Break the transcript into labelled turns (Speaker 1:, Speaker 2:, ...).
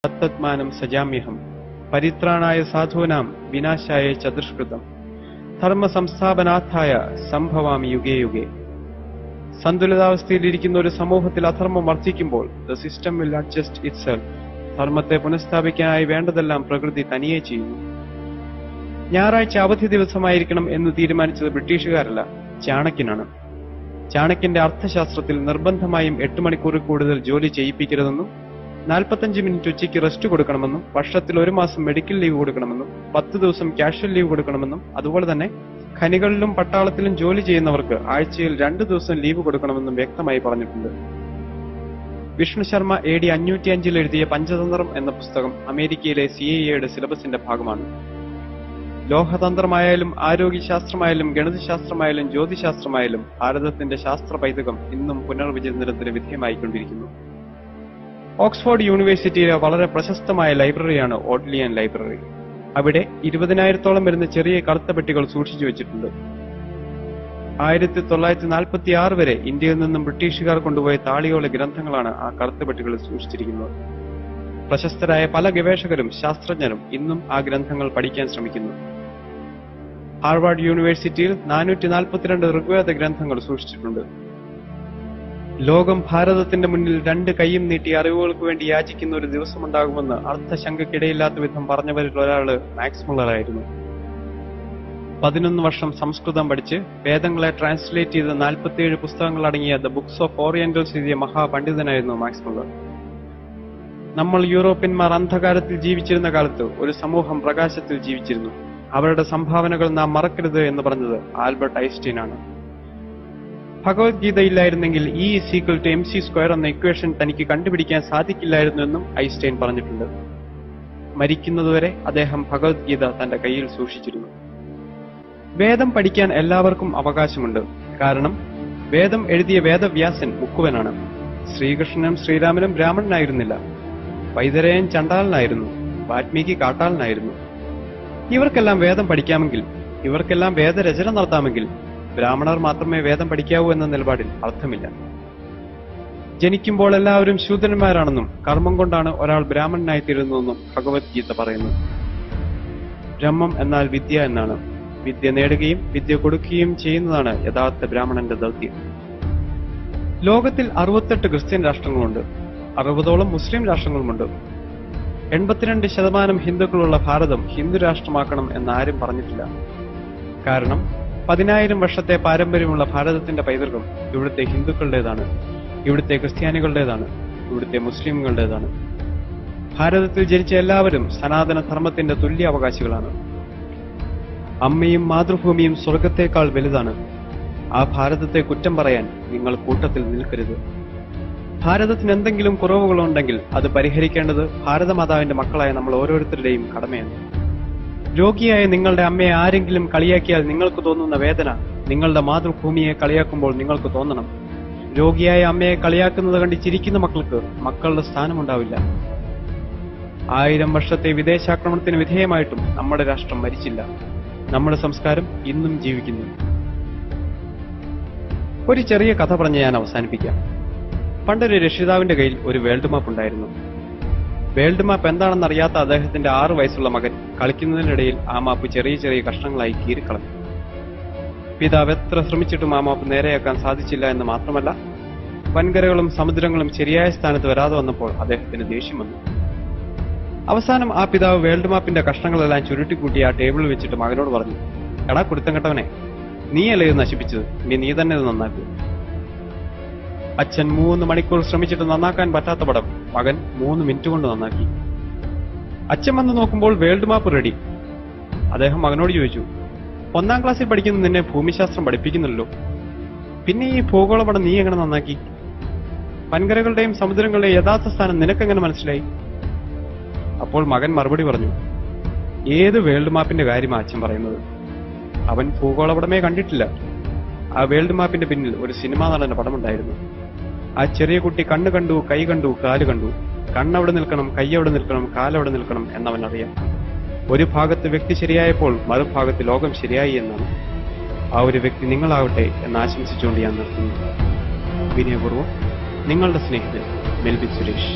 Speaker 1: തത്തത്മാനം സജാമ്യഹം പരിത്രാണായ സാധൂനാം വിനാശായ ചതുഷ്കൃതം ധർമ്മ സംസ്ഥാപനാർത്ഥായ സംഭവാമി യുഗേ യുഗേ. സന്തുലിതാവസ്ഥയിലിരിക്കുന്ന ഒരു സമൂഹത്തിൽ അധർമ്മം വർദ്ധിക്കുമ്പോൾ the system will adjust itself. ധർമ്മത്തെ പുനഃസ്ഥാപിക്കാനായി വേണ്ടതെല്ലാം പ്രകൃതി തനിയെ ചെയ്യുന്നു. ഞായറാഴ്ച അവധി ദിവസമായിരിക്കണം എന്ന് തീരുമാനിച്ചത് ബ്രിട്ടീഷുകാരല്ല, ചാണക്യനാണ്. ചാണക്യന്റെ അർത്ഥശാസ്ത്രത്തിൽ നിർബന്ധമായും 8 മണിക്കൂറിൽ കൂടുതൽ ജോലി ചെയ്യിപ്പിക്കരുതെന്നും 45 മിനിറ്റ് ഉച്ചയ്ക്ക് റെസ്റ്റ് കൊടുക്കണമെന്നും വർഷത്തിൽ 1 മാസം മെഡിക്കൽ ലീവ് കൊടുക്കണമെന്നും 10 ദിവസം കാഷ്വൽ ലീവ് കൊടുക്കണമെന്നും അതുപോലെ തന്നെ ഖനികളിലും പട്ടാളത്തിലും ജോലി ചെയ്യുന്നവർക്ക് ആഴ്ചയിൽ 2 ദിവസം ലീവ് കൊടുക്കണമെന്നും വ്യക്തമായി പറഞ്ഞിട്ടുണ്ട്. വിഷ്ണു ശർമ്മ AD 505 എഴുതിയ പഞ്ചതന്ത്രം എന്ന പുസ്തകം അമേരിക്കയിലെ CIA സിലബസിന്റെ ഭാഗമാണ്. ലോഹതന്ത്രമായാലും ആരോഗ്യശാസ്ത്രമായാലും ഗണിതശാസ്ത്രമായാലും ജ്യോതിശാസ്ത്രമായാലും ഭാരതത്തിന്റെ ശാസ്ത്ര പൈതൃകം ഇന്നും പുനർവിചിന്തനത്തിന് വിധേയമായിക്കൊണ്ടിരിക്കുന്നു. ഓക്സ്ഫോർഡ് യൂണിവേഴ്സിറ്റിയിലെ വളരെ പ്രശസ്തമായ ലൈബ്രറിയാണ് ഓഡ്ലിയൻ ലൈബ്രറി. അവിടെ 20,000-ഓളം വരുന്ന ചെറിയ കറുത്ത പെട്ടികൾ സൂക്ഷിച്ചു വെച്ചിട്ടുണ്ട്. 1946 വരെ ഇന്ത്യയിൽ നിന്നും ബ്രിട്ടീഷുകാർ കൊണ്ടുപോയ താളിയോല ഗ്രന്ഥങ്ങളാണ് ആ കറുത്ത പെട്ടികളിൽ സൂക്ഷിച്ചിരിക്കുന്നത്. പ്രശസ്തരായ പല ഗവേഷകരും ശാസ്ത്രജ്ഞരും ഇന്നും ആ ഗ്രന്ഥങ്ങൾ പഠിക്കാൻ ശ്രമിക്കുന്നു. ഹാർവാർഡ് യൂണിവേഴ്സിറ്റിയിൽ 442 ഋഗ്വേദ ഗ്രന്ഥങ്ങൾ സൂക്ഷിച്ചിട്ടുണ്ട്. ലോകം ഭാരതത്തിന്റെ മുന്നിൽ 2 കൈയും നീട്ടി അറിവുകൾക്ക് വേണ്ടി യാചിക്കുന്ന ഒരു ദിവസമുണ്ടാകുമെന്ന് അർത്ഥശങ്കയ്ക്കിടയില്ലാത്ത വിധം പറഞ്ഞവരിൽ ഒരാള് മാക്സ് മുള്ളറായിരുന്നു. 11 വർഷം സംസ്കൃതം പഠിച്ച് വേദങ്ങളെ ട്രാൻസ്ലേറ്റ് ചെയ്ത് 47 പുസ്തകങ്ങൾ അടങ്ങിയ ദ ബുക്സ് ഓഫ് ഓറിയന്റൽസ് എഴുതിയ മഹാപണ്ഡിതനായിരുന്നു മാക്സ് മുള്ളർ. നമ്മൾ യൂറോപ്യന്മാർ അന്ധകാരത്തിൽ ജീവിച്ചിരുന്ന കാലത്ത് ഒരു സമൂഹം പ്രകാശത്തിൽ ജീവിച്ചിരുന്നു. അവരുടെ സംഭാവനകൾ നാം മറക്കരുത് എന്ന് പറഞ്ഞത് ആൽബർട്ട് ഐൻസ്റ്റീൻ ആണ്. ഭഗവത്ഗീത ഇല്ലായിരുന്നെങ്കിൽ E=mc² എന്ന ഇക്വേഷൻ തനിക്ക് കണ്ടുപിടിക്കാൻ സാധിക്കില്ലായിരുന്നു എന്നും ഐൻസ്റ്റൈൻ പറഞ്ഞിട്ടുണ്ട്. മരിക്കുന്നതുവരെ അദ്ദേഹം ഭഗവത്ഗീത തന്റെ കയ്യിൽ സൂക്ഷിച്ചിരുന്നു. വേദം പഠിക്കാൻ എല്ലാവർക്കും അവകാശമുണ്ട്. കാരണം വേദം എഴുതിയ വേദവ്യാസൻ മുക്കുവനാണ്. ശ്രീകൃഷ്ണനും ശ്രീരാമനും ബ്രാഹ്മണനായിരുന്നില്ല. വൈതരയൻ ചണ്ടാളനായിരുന്നു. വാൽമീകി കാട്ടാളനായിരുന്നു. ഇവർക്കെല്ലാം വേദം പഠിക്കാമെങ്കിൽ, ഇവർക്കെല്ലാം വേദരചന നടത്താമെങ്കിൽ ബ്രാഹ്മണർ മാത്രമേ വേദം പഠിക്കാവൂ എന്ന നിലപാടിൽ അർത്ഥമില്ല. ജനിക്കുമ്പോൾ എല്ലാവരും ശൂദ്രന്മാരാണെന്നും കർമ്മം കൊണ്ടാണ് ഒരാൾ ബ്രാഹ്മണനായി തീരുന്നതെന്നും ഭഗവത്ഗീത പറയുന്നു. ബ്രഹ്മം എന്നാൽ വിദ്യ എന്നാണ്. വിദ്യ നേടുകയും വിദ്യ കൊടുക്കുകയും ചെയ്യുന്നതാണ് യഥാർത്ഥ ബ്രാഹ്മണന്റെ ദൗത്യം. ലോകത്തിൽ 68 ക്രിസ്ത്യൻ രാഷ്ട്രങ്ങളുണ്ട്. 60ഓളം മുസ്ലിം രാഷ്ട്രങ്ങളുമുണ്ട്. 82% ഹിന്ദുക്കളുള്ള ഭാരതം ഹിന്ദു രാഷ്ട്രമാക്കണം എന്നാരും പറഞ്ഞിട്ടില്ല. കാരണം 10,000 വർഷത്തെ പാരമ്പര്യമുള്ള ഭാരതത്തിന്റെ പൈതൃകം ഇവിടുത്തെ ഹിന്ദുക്കളുടേതാണ്, ഇവിടുത്തെ ക്രിസ്ത്യാനികളുടേതാണ്, ഇവിടുത്തെ മുസ്ലിമുകളുടേതാണ്. ഭാരതത്തിൽ ജനിച്ച എല്ലാവരും സനാതന ധർമ്മത്തിന്റെ തുല്യ അവകാശികളാണ്. അമ്മയും മാതൃഭൂമിയും സ്വർഗത്തേക്കാൾ വലുതാണ്. ആ ഭാരതത്തെ കുറ്റം പറയാൻ നിങ്ങൾ കൂട്ടത്തിൽ നിൽക്കരുത്. ഭാരതത്തിന് എന്തെങ്കിലും കുറവുകളുണ്ടെങ്കിൽ അത് പരിഹരിക്കേണ്ടത് ഭാരതമാതാവിന്റെ മക്കളായ നമ്മൾ ഓരോരുത്തരുടെയും കടമയാണ്. രോഗിയായ നിങ്ങളുടെ അമ്മയെ ആരെങ്കിലും കളിയാക്കിയാൽ നിങ്ങൾക്ക് തോന്നുന്ന വേദന നിങ്ങളുടെ മാതൃഭൂമിയെ കളിയാക്കുമ്പോൾ നിങ്ങൾക്ക് തോന്നണം. രോഗിയായ അമ്മയെ കളിയാക്കുന്നത് കണ്ട് ചിരിക്കുന്ന മക്കൾക്ക് മക്കളുടെ സ്ഥാനമുണ്ടാവില്ല. 1000 വർഷത്തെ വിദേശാക്രമണത്തിന് വിധേയമായിട്ടും നമ്മുടെ രാഷ്ട്രം മരിച്ചില്ല. നമ്മുടെ സംസ്കാരം ഇന്നും ജീവിക്കുന്നു. ഒരു ചെറിയ കഥ പറഞ്ഞ് ഞാൻ അവസാനിപ്പിക്കാം. പണ്ടൊരു രക്ഷിതാവിന്റെ കയ്യിൽ ഒരു വേൾഡ് മാപ്പ് ഉണ്ടായിരുന്നു. വേൾഡ് മാപ്പ് എന്താണെന്നറിയാത്ത അദ്ദേഹത്തിന്റെ 6 വയസ്സുള്ള മകൻ കളിക്കുന്നതിനിടയിൽ ആ മാപ്പ് ചെറിയ ചെറിയ കഷ്ണങ്ങളായി കീറിക്കളഞ്ഞു. പിതാവ് എത്ര ശ്രമിച്ചിട്ടും ആ മാപ്പ് നേരെയാക്കാൻ സാധിച്ചില്ല എന്ന് മാത്രമല്ല, വൻകരകളും സമുദ്രങ്ങളും ശരിയായ സ്ഥാനത്ത് വരാതെ വന്നപ്പോൾ അദ്ദേഹത്തിന് ദേഷ്യം വന്നു. അവസാനം ആ പിതാവ് വേൾഡ് മാപ്പിന്റെ കഷ്ണങ്ങളെല്ലാം ചുരുട്ടിക്കൂട്ടി ആ ടേബിളിൽ വെച്ചിട്ട് മകനോട് പറഞ്ഞു, എടാ കുരുത്തം കെട്ടവനെ, നീയല്ലേ ഇത് നശിപ്പിച്ചത്, ഇനി നീ തന്നെ ഇത് നന്നാക്കൂ. അച്ഛൻ 3 മണിക്കൂർ ശ്രമിച്ചിട്ട് നന്നാക്കാൻ പറ്റാത്ത പടം മകൻ 3 മിനിറ്റ് കൊണ്ട് നന്നാക്കി. അച്ഛൻ വന്ന് നോക്കുമ്പോൾ വേൾഡ് മാപ്പ് റെഡി. അദ്ദേഹം മകനോട് ചോദിച്ചു, 1ാം ക്ലാസ്സിൽ പഠിക്കുന്ന നിന്നെ ഭൂമിശാസ്ത്രം പഠിപ്പിക്കുന്നില്ലല്ലോ, പിന്നെ ഈ ഭൂഗോളപടം നീ എങ്ങനെ നന്നാക്കി? വൻകരകളുടെയും സമുദ്രങ്ങളുടെയും യഥാർത്ഥ സ്ഥാനം നിനക്കെങ്ങനെ മനസ്സിലായി? അപ്പോൾ മകൻ മറുപടി പറഞ്ഞു, ഏത് വേൾഡ് മാപ്പിന്റെ കാര്യമാണ് അച്ഛൻ പറയുന്നത്? അവൻ ഭൂഗോളപടമേ കണ്ടിട്ടില്ല. ആ വേൾഡ് മാപ്പിന്റെ പിന്നിൽ ഒരു സിനിമാ നടന്റെ പടമുണ്ടായിരുന്നു. ആ ചെറിയ കുട്ടി കണ്ണ് കണ്ടു, കൈ കണ്ടു, കാല് കണ്ടു. കണ്ണവിടെ നിൽക്കണം, കൈയവിടെ നിൽക്കണം, കാലവിടെ നിൽക്കണം എന്നവൻ അറിയാം. ഒരു ഭാഗത്ത് വ്യക്തി ശരിയായപ്പോൾ മറുഭാഗത്ത് ലോകം ശരിയായി എന്നാണ്. ആ ഒരു വ്യക്തി നിങ്ങളാവട്ടെ എന്ന് ആശംസിച്ചുകൊണ്ട് ഞാൻ നിർത്തുന്നു. വിനയപൂർവ്വം നിങ്ങളുടെ സ്നേഹിതൻ മെൽബിൻ സുരേഷ്.